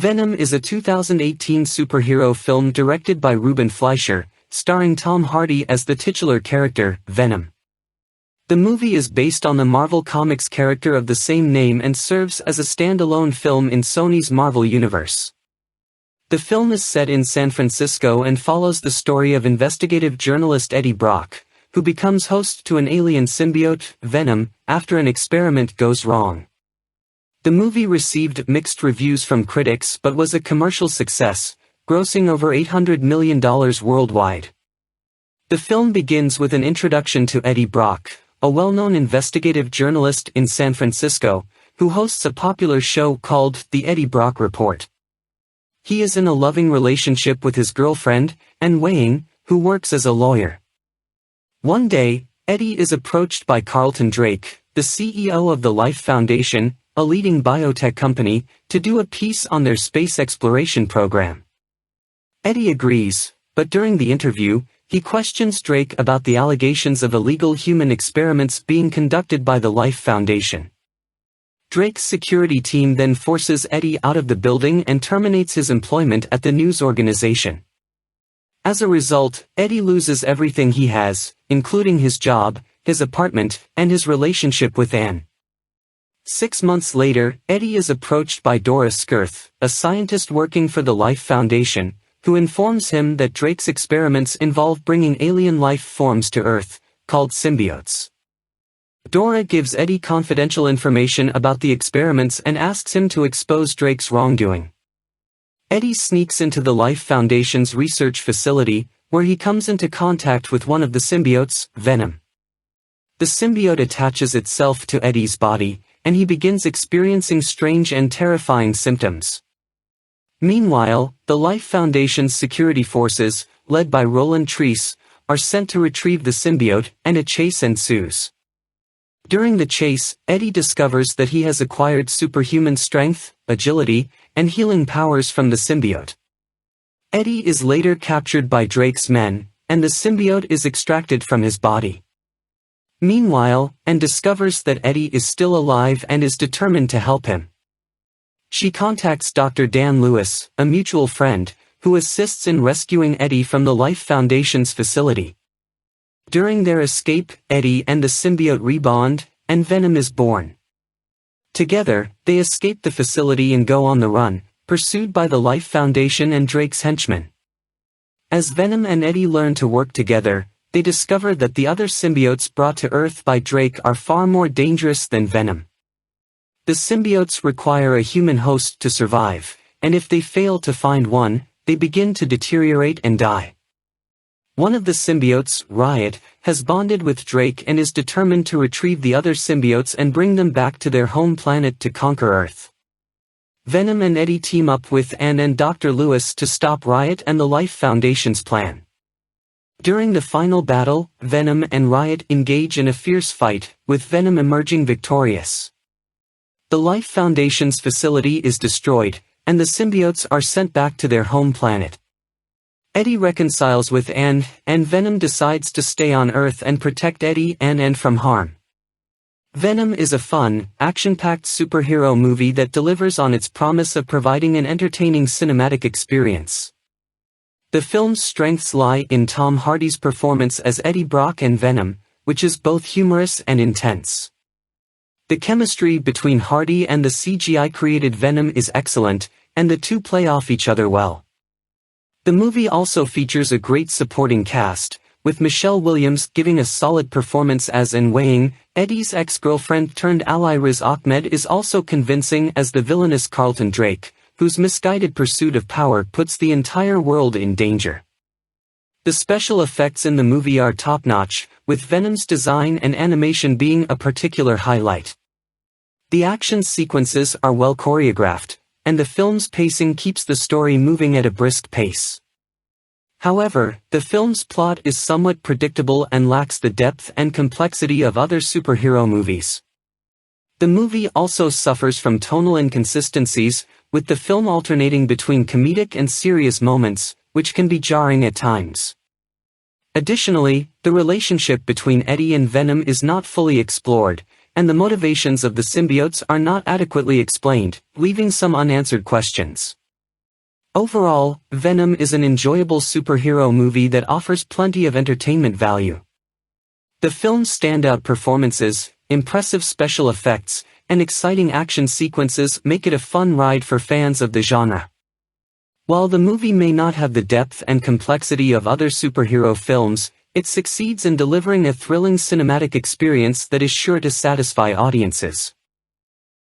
Venom is a 2018 superhero film directed by Ruben Fleischer, starring Tom Hardy as the titular character, Venom. The movie is based on the Marvel Comics character of the same name and serves as a standalone film in Sony's Marvel Universe. The film is set in San Francisco and follows the story of investigative journalist Eddie Brock, who becomes host to an alien symbiote, Venom, after an experiment goes wrong. The movie received mixed reviews from critics but was a commercial success, grossing over $800 million worldwide. The film begins with an introduction to Eddie Brock, a well-known investigative journalist in San Francisco, who hosts a popular show called The Eddie Brock Report. He is in a loving relationship with his girlfriend, Anne Weying, who works as a lawyer. One day, Eddie is approached by Carlton Drake, the CEO of the Life Foundation, a leading biotech company, to do a piece on their space exploration program. Eddie agrees, but during the interview, he questions Drake about the allegations of illegal human experiments being conducted by the Life Foundation. Drake's security team then forces Eddie out of the building and terminates his employment at the news organization. As a result, Eddie loses everything he has, including his job, his apartment, and his relationship with Anne. 6 months later, Eddie is approached by Dora Skirth, a scientist working for the Life Foundation, who informs him that Drake's experiments involve bringing alien life forms to Earth, called symbiotes. Dora gives Eddie confidential information about the experiments and asks him to expose Drake's wrongdoing. Eddie sneaks into the Life Foundation's research facility, where he comes into contact with one of the symbiotes, Venom. The symbiote attaches itself to Eddie's body, and he begins experiencing strange and terrifying symptoms. Meanwhile, the Life Foundation's security forces, led by Roland Treese, are sent to retrieve the symbiote, and a chase ensues. During the chase, Eddie discovers that he has acquired superhuman strength, agility, and healing powers from the symbiote. Eddie is later captured by Drake's men, and the symbiote is extracted from his body. Meanwhile, Anne discovers that Eddie is still alive and is determined to help him. She contacts Dr. Dan Lewis, a mutual friend, who assists in rescuing Eddie from the Life Foundation's facility. During their escape, Eddie and the symbiote rebond, and Venom is born. Together, they escape the facility and go on the run, pursued by the Life Foundation and Drake's henchmen. As Venom and Eddie learn to work together, they discover that the other symbiotes brought to Earth by Drake are far more dangerous than Venom. The symbiotes require a human host to survive, and if they fail to find one, they begin to deteriorate and die. One of the symbiotes, Riot, has bonded with Drake and is determined to retrieve the other symbiotes and bring them back to their home planet to conquer Earth. Venom and Eddie team up with Anne and Dr. Lewis to stop Riot and the Life Foundation's plan. During the final battle, Venom and Riot engage in a fierce fight, with Venom emerging victorious. The Life Foundation's facility is destroyed, and the symbiotes are sent back to their home planet. Eddie reconciles with Anne, and Venom decides to stay on Earth and protect Eddie and Anne from harm. Venom is a fun, action-packed superhero movie that delivers on its promise of providing an entertaining cinematic experience. The film's strengths lie in Tom Hardy's performance as Eddie Brock and Venom, which is both humorous and intense. The chemistry between Hardy and the CGI-created Venom is excellent, and the two play off each other well. The movie also features a great supporting cast, with Michelle Williams giving a solid performance as Anne Weying. Eddie's ex-girlfriend turned ally Riz Ahmed is also convincing as the villainous Carlton Drake, whose misguided pursuit of power puts the entire world in danger. The special effects in the movie are top-notch, with Venom's design and animation being a particular highlight. The action sequences are well choreographed, and the film's pacing keeps the story moving at a brisk pace. However, the film's plot is somewhat predictable and lacks the depth and complexity of other superhero movies. The movie also suffers from tonal inconsistencies, with the film alternating between comedic and serious moments, which can be jarring at times. Additionally, the relationship between Eddie and Venom is not fully explored, and the motivations of the symbiotes are not adequately explained, leaving some unanswered questions. Overall, Venom is an enjoyable superhero movie that offers plenty of entertainment value. The film's standout performances, impressive special effects, and exciting action sequences make it a fun ride for fans of the genre. While the movie may not have the depth and complexity of other superhero films, it succeeds in delivering a thrilling cinematic experience that is sure to satisfy audiences.